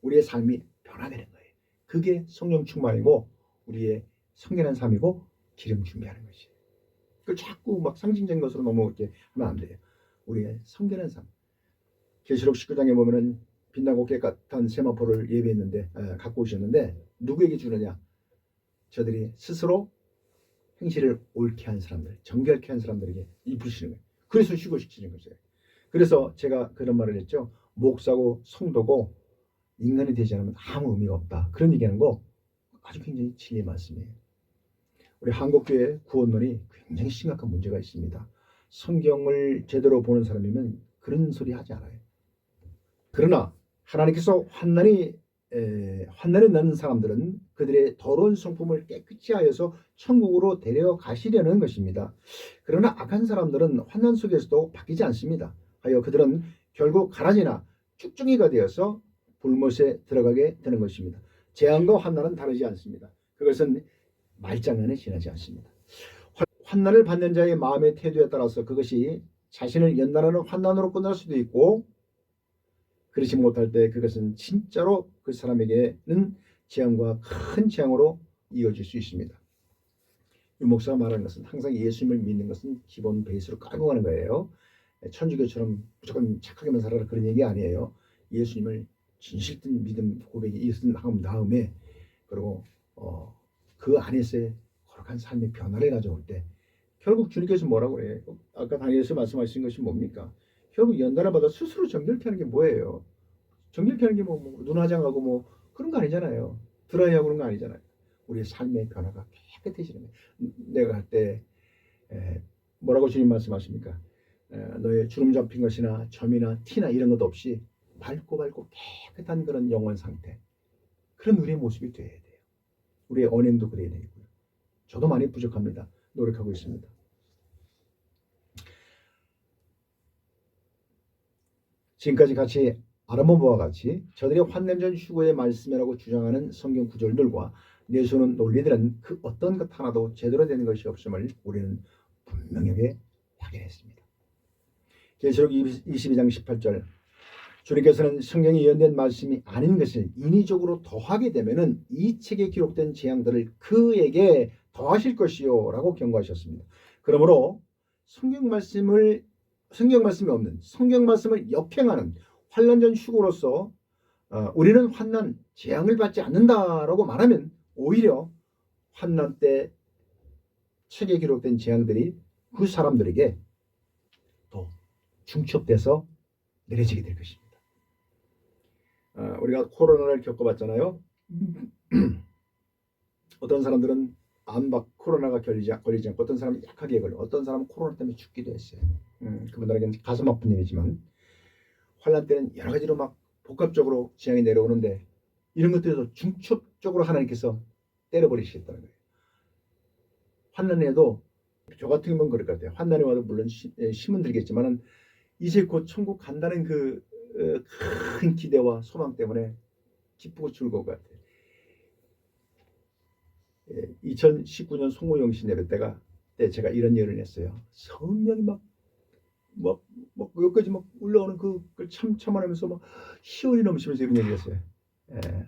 우리의 삶이 변화되는 거예요. 그게 성령 충만이고 우리의 성결한 삶이고 기름 준비하는 것이에요. 그걸 자꾸 막 상징적인 것으로 너무 이렇게 하면 안 돼요. 우리의 성결한 삶. 계시록 19장에 보면은 빛나고 깨끗한 세마포를 예비했는데 갖고 오셨는데 누구에게 주느냐? 저들이 스스로 행실을 옳게 한 사람들, 정결케 한 사람들에게 입히시는 거예요. 그래서 휴거시키는 거죠. 그래서 제가 그런 말을 했죠. 목사고 성도고 인간이 되지 않으면 아무 의미가 없다. 그런 얘기하는 거 아주 굉장히 진리의 말씀이에요. 우리 한국교회 구원론이 굉장히 심각한 문제가 있습니다. 성경을 제대로 보는 사람이면 그런 소리 하지 않아요. 그러나 하나님께서 환난에 넣는 사람들은 그들의 더러운 성품을 깨끗이 하여서 천국으로 데려가시려는 것입니다. 그러나 악한 사람들은 환난 속에서도 바뀌지 않습니다. 하여 그들은 결국 가라지나 쭉쭉이가 되어서 불못에 들어가게 되는 것입니다. 재앙과 환난은 다르지 않습니다. 그것은 말장난에 지나지 않습니다. 환난을 받는 자의 마음의 태도에 따라서 그것이 자신을 연단하는 환난으로 끝날 수도 있고 그렇지 못할 때 그것은 진짜로 그 사람에게는 재앙과 큰 재앙으로 이어질 수 있습니다. 유 목사가 말하는 것은 항상 예수님을 믿는 것은 기본 베이스로 깔고 가는 거예요. 천주교처럼 무조건 착하게만 살아라 그런 얘기 아니에요. 예수님을 진실된 믿음 고백이 있은 다음에 그리고 그 안에서의 거룩한 삶의 변화를 가져올 때 결국 주님께서 뭐라고 해요? 아까 다니엘서 말씀하신 것이 뭡니까? 결국 연단을 받아 스스로 정결케 하는 게 뭐예요? 정결케 하는 게 뭐 눈 화장하고 뭐 그런 거 아니잖아요. 드라이하고 그런 거 아니잖아요. 우리의 삶의 변화가 깨끗해지는 거예요. 내가 할 때 뭐라고 주님 말씀하십니까? 너의 주름 잡힌 것이나 점이나 티나 이런 것 없이 밝고 깨끗한 그런 영혼 상태. 그런 우리의 모습이 돼야 돼요. 우리의 언행도 그래야 되겠고요. 저도 많이 부족합니다. 노력하고 있습니다. 지금까지 같이 알아본 바와 같이 저들이 환난전 휴거의 말씀이라고 주장하는 성경 구절들과 내세우는 논리들은 그 어떤 것 하나도 제대로 되는 것이 없음을 우리는 분명하게 확인했습니다. 계시록 22장 18절 주님께서는 성경에 예언된 말씀이 아닌 것을 인위적으로 더하게 되면은 이 책에 기록된 재앙들을 그에게 더하실 것이요 라고 경고하셨습니다. 그러므로 성경 말씀이 없는, 성경 말씀을 역행하는 환난전 휴거로서 우리는 환난, 재앙을 받지 않는다라고 말하면 오히려 환난 때 책에 기록된 재앙들이 그 사람들에게 더 중첩돼서 내려지게 될 것입니다. 우리가 코로나를 겪어봤잖아요. 어떤 사람들은 코로나가 걸리지 않고 어떤 사람은 약하게 걸리고 어떤 사람은 코로나 때문에 죽기도 했어요. 그분들에게는 가슴 아픈 일이지만 환난 때는 여러 가지로 막 복합적으로 재앙이 내려오는데 이런 것들에서 중첩적으로 하나님께서 때려버리시겠다는 거예요. 환난에도 저 같은 경우는 그럴 것 같아요. 환난이 와도 물론 힘은 들겠지만은 이제 곧 천국 간다는 그 큰 기대와 소망 때문에 기쁘고 즐거울 것 같아요. 2019년 송구영신 예배 때 제가 이런 예언을 했어요. 성령이 막 여기까지 막 올라오는 그걸 참아내면서 막 희열이 넘치면서 이런 얘기를 했어요.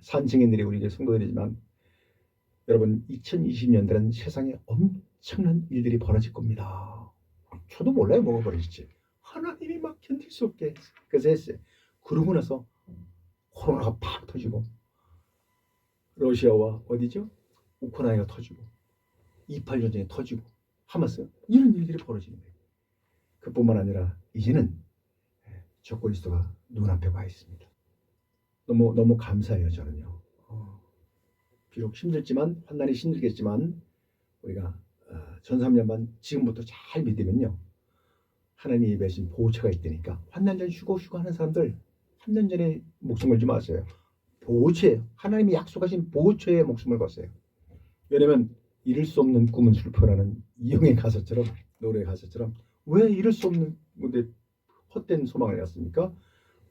산증인들이 우리 성도들이지만 여러분 2020년대는 세상에 엄청난 일들이 벌어질 겁니다. 저도 몰라요 뭐가 벌어질지. 하나님이 막 견딜 수 없게 그래서 했어요. 그러고 나서 코로나가 팍 터지고 러시아와 어디죠? 우크라이나가 터지고 28 전쟁이 터지고 하마스 이런 일들이 벌어지는 거예요. 그뿐만 아니라 이제는 적그리스도가 눈앞에 와 있습니다. 너무 감사해요 저는요. 비록 힘들지만 환난이 힘들겠지만 우리가 전 3년만 지금부터 잘 믿으면요. 하나님이 배신 보호처가 있다니까 환난 전 휴거 하는 사람들 환난 전에 목숨 걸지 마세요. 보호처예요. 하나님이 약속하신 보호처에 목숨을 거세요. 왜냐면 이룰 수 없는 꿈은 슬퍼라는 이영의 가사처럼 노래 가사처럼 왜 이룰 수 없는 건데 헛된 소망을 갖습니까?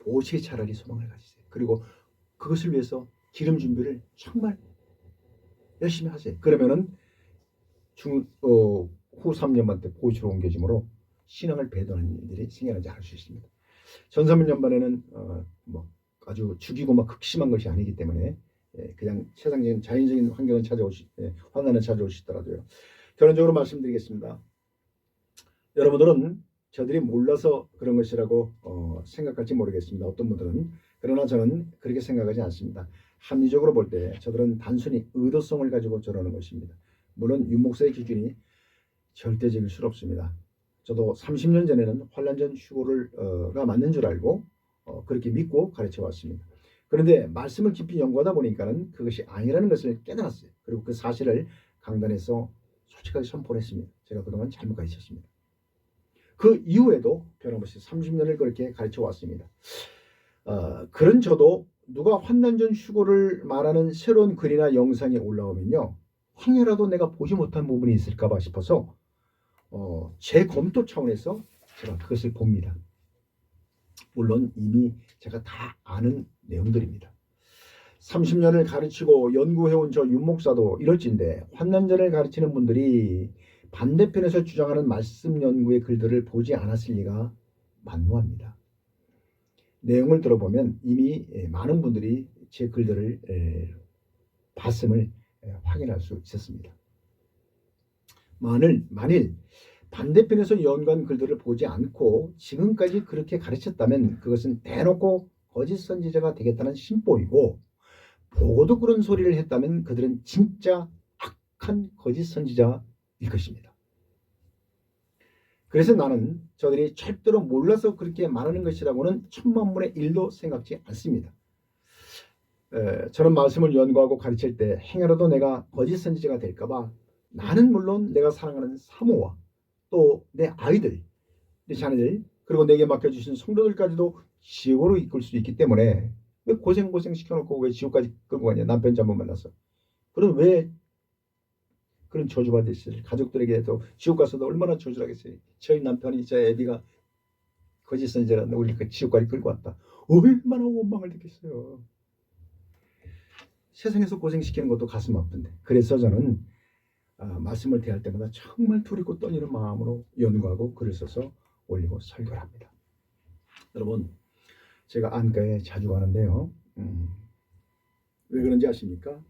보호처에 차라리 소망을 가지세요. 그리고 그것을 위해서 기름 준비를 정말 열심히 하세요. 그러면은 후 3년만 때 보호처로 옮겨짐으로 신앙을 배도하는 일들이 생겨나지 않을 수 있습니다. 전 3년반에는 아주 죽이고 막 극심한 것이 아니기 때문에 그냥 세상적인 자연적인 환경은 환난은 찾아오시더라도요. 결론적으로 말씀드리겠습니다. 여러분들은 저들이 몰라서 그런 것이라고 생각할지 모르겠습니다. 어떤 분들은. 그러나 저는 그렇게 생각하지 않습니다. 합리적으로 볼 때 저들은 단순히 의도성을 가지고 저러는 것입니다. 물론 윤 목사의 기준이 절대적일 수 없습니다. 저도 30년 전에는 환난전 휴거가 맞는 줄 알고 그렇게 믿고 가르쳐 왔습니다. 그런데 말씀을 깊이 연구하다 보니까는 그것이 아니라는 것을 깨달았어요. 그리고 그 사실을 강단에서 솔직하게 선포했습니다. 제가 그동안 잘못 가르쳤습니다. 그 이후에도 변함없이 30년을 그렇게 가르쳐 왔습니다. 그런 저도 누가 환난전 휴거를 말하는 새로운 글이나 영상이 올라오면요. 혹여라도 내가 보지 못한 부분이 있을까 싶어서 제 검토 차원에서 제가 그것을 봅니다. 물론 이미 제가 다 아는 내용들입니다. 30년을 가르치고 연구해온 저 윤목사도 이럴진데 환난전을 가르치는 분들이 반대편에서 주장하는 말씀 연구의 글들을 보지 않았을 리가 만무합니다. 내용을 들어보면 이미 많은 분들이 제 글들을 봤음을 확인할 수 있었습니다. 만일 반대편에서 연구한 글들을 보지 않고 지금까지 그렇게 가르쳤다면 그것은 대놓고 거짓 선지자가 되겠다는 심보이고 보고도 그런 소리를 했다면 그들은 진짜 악한 거짓 선지자일 것입니다. 그래서 나는 저들이 절대로 몰라서 그렇게 말하는 것이라고는 천만분의 1도 생각지 않습니다. 저는 말씀을 연구하고 가르칠 때 행여라도 내가 거짓 선지자가 될까봐 나는 물론 내가 사랑하는 사모와 또 내 아이들, 내 자녀들 그리고 내게 맡겨주신 성도들까지도 지옥으로 이끌 수 있기 때문에 왜 고생 시켜놓고 왜 지옥까지 끌고 가냐. 남편 잘못 만나서. 그럼 왜 그런 저주받을 있을 가족들에게도 지옥 가서도 얼마나 저주하겠어요. 저희 남편이 제 애비가 거짓 선지자라는 우리 그 지옥까지 끌고 왔다. 얼마나 원망을 듣겠어요. 세상에서 고생시키는 것도 가슴 아픈데. 그래서 저는 말씀을 대할 때마다 정말 두렵고 떨리는 마음으로 연구하고 글을 써서 올리고 설교를 합니다. 여러분 제가 안과에 자주 가는데요. 왜 그런지 아십니까?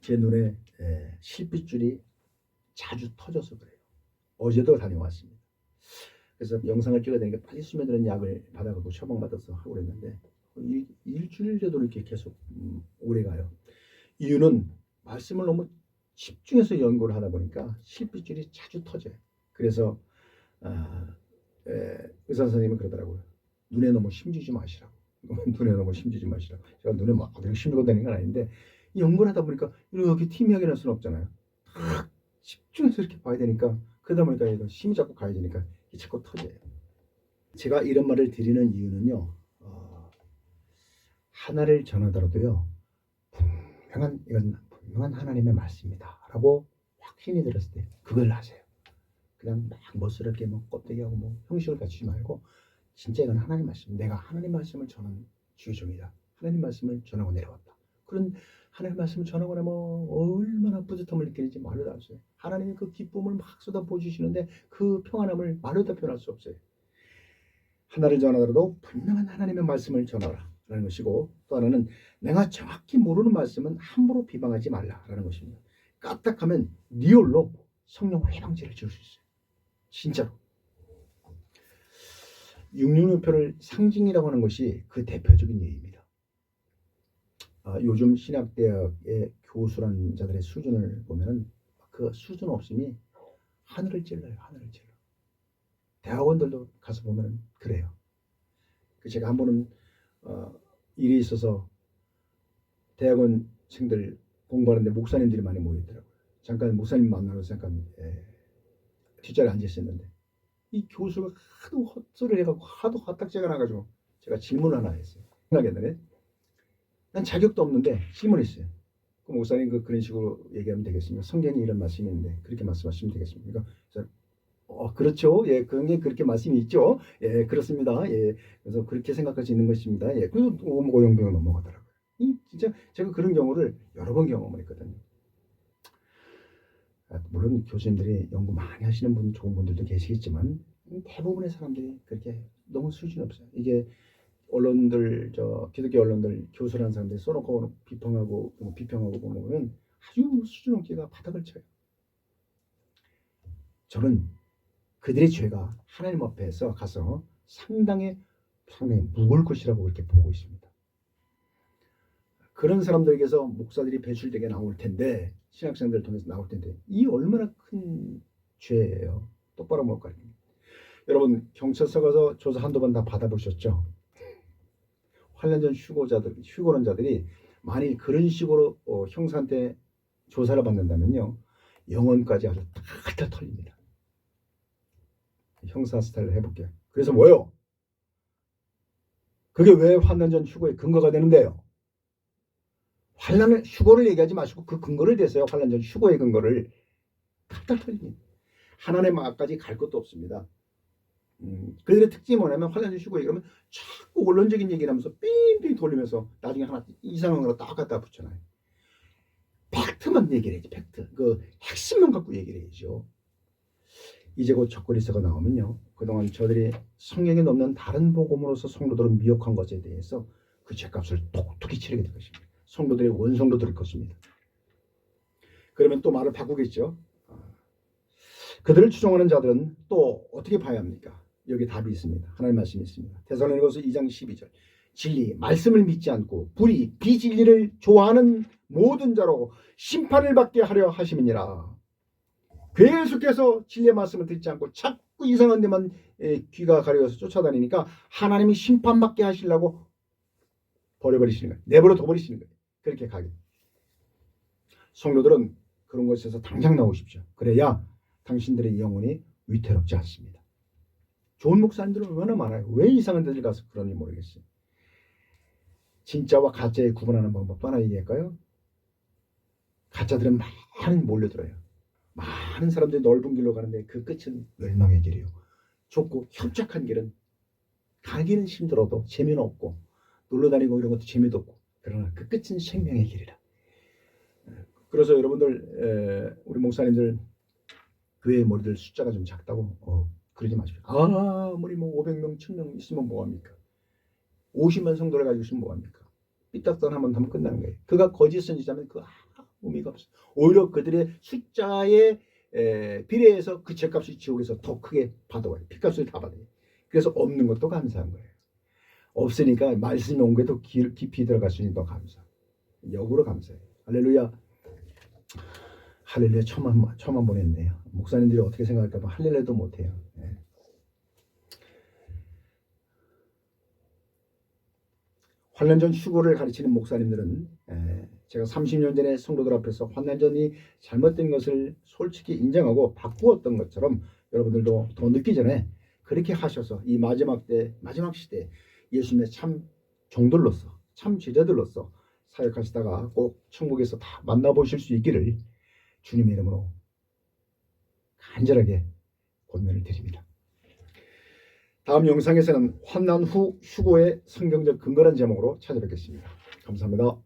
제 눈에 실핏줄이 자주 터져서 그래요. 어제도 다녀왔습니다. 그래서 영상을 찍어야 되니까 빨리 스며드는 약을 받아갖고 처방받아서 하고 그랬는데 일주일 정도 이렇게 계속 오래 가요. 이유는 말씀을 너무 집중해서 연구를 하다 보니까 실핏줄이 자주 터져요. 그래서 의사 선생님은 그러더라고요. 눈에 너무 힘주지 마시라고. 눈에 너무 힘주지 마시라고. 제가 눈에 막 힘주고 다니는 건 아닌데 연구를 하다 보니까 이렇게 티미하게 날 수는 없잖아요. 딱 집중해서 이렇게 봐야 되니까 그러다 보니까 이거 힘이 자꾸 가야 되니까 이게 자꾸 터져요. 제가 이런 말을 드리는 이유는요. 하나를 전하더라도요. 분명한 하나님의 말씀이다 라고 확신이 들었을 때 그걸 하세요. 그냥 막 멋스럽게 뭐 껍데기하고 뭐 형식을 갖추지 말고 진짜 이건 하나님 말씀, 내가 하나님 말씀을 전하는 주의종이다. 하나님 말씀을 전하고 내려왔다. 그런 하나님 말씀을 전하고 나면 얼마나 뿌듯함을 느끼는지 말로 다 할 수 없어요. 하나님이 그 기쁨을 막 쏟아부어주시는데 그 평안함을 말로 다 표현할 수 없어요. 하나를 전하더라도 분명한 하나님의 말씀을 전하라 라는 것이고, 또 하나는 내가 정확히 모르는 말씀은 함부로 비방하지 말라라는 것입니다. 까딱하면 리얼로 성령 회방죄를 지을 수 있어요. 진짜로. 666표를 상징이라고 하는 것이 그 대표적인 예입니다. 요즘 신학대학의 교수란 자들의 수준을 보면 그 수준 없음이 하늘을 찔러요. 하늘을 찔러. 대학원들도 가서 보면 그래요. 제가 한 번은 일이 있어서 대학원생들 공부하는데 목사님들이 많이 모이더라고요. 잠깐 목사님 만나러 잠깐 뒷자리에 앉아 있었는데 이 교수가 하도 헛소리를 해갖고 하도 화딱지가 나가지고 제가 질문 하나 했어요. 생각했는데 난 자격도 없는데 질문했어요. 그 목사님 그런 식으로 얘기하면 되겠습니까? 성경에 이런 말씀이 있는데 그렇게 말씀하시면 되겠습니까? 그래서 그렇죠. 예, 그런 게 그렇게 말씀이 있죠. 예, 그렇습니다. 예, 그래서 그렇게 생각할 수 있는 것입니다. 예, 그래서 오용병 넘어가더라고요. 진짜 제가 그런 경우를 여러 번 경험을 했거든요. 물론 교수님들이 연구 많이 하시는 분, 좋은 분들도 계시겠지만 대부분의 사람들이 그렇게 너무 수준이 없어요. 이게 언론들, 기독교 언론들 교수라는 사람들이 써놓고 비평하고 보면 아주 수준 없기가 바닥을 쳐요. 저는 그들의 죄가 하나님 앞에서 가서 상당히 묵을 것이라고 그렇게 보고 있습니다. 그런 사람들에게서 목사들이 배출되게 나올 텐데, 신학생들 통해서 나올 텐데, 이 얼마나 큰 죄예요. 똑바로 못 가르칩니다. 여러분 경찰서 가서 조사 한두 번 다 받아보셨죠? 환란전 휴거론자들이 만일 그런 식으로 형사한테 조사를 받는다면요, 영혼까지 아주 다 털립니다. 형사 스타일을 해볼게요. 그래서 뭐요? 그게 왜 환난전 휴거의 근거가 되는데요? 휴거를 얘기하지 마시고 그 근거를 대세요. 환난전 휴거의 근거를 탁탁 털립니다. 하나님 앞까지 갈 것도 없습니다. 그들의 특징이 뭐냐면 환난전 휴거 얘기하면 자꾸 원론적인 얘기를 하면서 삥삥 돌리면서 나중에 하나 이상한 거로 딱 갖다 붙여놔요. 팩트만 얘기를 해야지. 팩트. 그 핵심만 갖고 얘기를 해야죠. 이제 곧 적그리스도가 나오면요, 그동안 저들이 성경에 넘는 다른 복음으로서 성도들을 미혹한 것에 대해서 그 죄값을 톡톡히 치르게 될 것입니다. 성도들의 원성도 들을 것입니다. 그러면 또 말을 바꾸겠죠. 그들을 추종하는 자들은 또 어떻게 봐야 합니까? 여기 답이 있습니다. 하나님 말씀이 있습니다. 데살로니가서 2장 12절. 진리, 말씀을 믿지 않고 불의, 비진리를 좋아하는 모든 자로 심판을 받게 하려 하심이니라. 계속해서 진리의 말씀을 듣지 않고 자꾸 이상한 데만 귀가 가려져서 쫓아다니니까 하나님이 심판받게 하시려고 버려버리시는 거예요. 내버려 둬버리시는 거예요. 그렇게 가게. 성도들은 그런 것에서 당장 나오십시오. 그래야 당신들의 영혼이 위태롭지 않습니다. 좋은 목사님들은 얼마나 많아요. 왜 이상한 데들 가서 그런지 모르겠어요. 진짜와 가짜에 구분하는 방법 하나 얘기할까요? 가짜들은 많이 몰려들어요. 많은 사람들이 넓은 길로 가는데 그 끝은 멸망의 길이에요. 좁고 협착한 길은 가기는 힘들어도 재미는 없고 놀러다니고 이런 것도 재미도 없고, 그러나 그 끝은 생명의 길이라. 그래서 여러분들, 우리 목사님들 교회 머리들 숫자가 좀 작다고 그러지 마십시오. 아무리 뭐 500명 1000명 있으면 뭐합니까? 50만 성도를 가지고 있으면 뭐합니까? 삐딱선 한번 하면 끝나는 거예요. 그가 거짓 선지자면 그 의미가 없어요. 오히려 그들의 숫자에 비례해서 그 죄값이 지옥에서 더 크게 받아와요. 피값을 다 받아요. 그래서 없는 것도 감사한 거예요. 없으니까 말씀이 온 게 더 깊이 들어갈 수 있는 더 감사. 역으로 감사해요. 할렐루야. 할렐루야. 처음 한 번 했네요. 목사님들이 어떻게 생각할까 봐 할렐루야도 못해요. 네. 환난전 휴거를 가르치는 목사님들은 제가 30년 전에 성도들 앞에서 환난전이 잘못된 것을 솔직히 인정하고 바꾸었던 것처럼 여러분들도 더 늦기 전에 그렇게 하셔서 이 마지막 시대 예수님의 참 종들로서 참 제자들로서 사역하시다가 꼭 천국에서 다 만나보실 수 있기를 주님의 이름으로 간절하게 권면을 드립니다. 다음 영상에서는 환난 후 휴고의 성경적 근거란 제목으로 찾아뵙겠습니다. 감사합니다.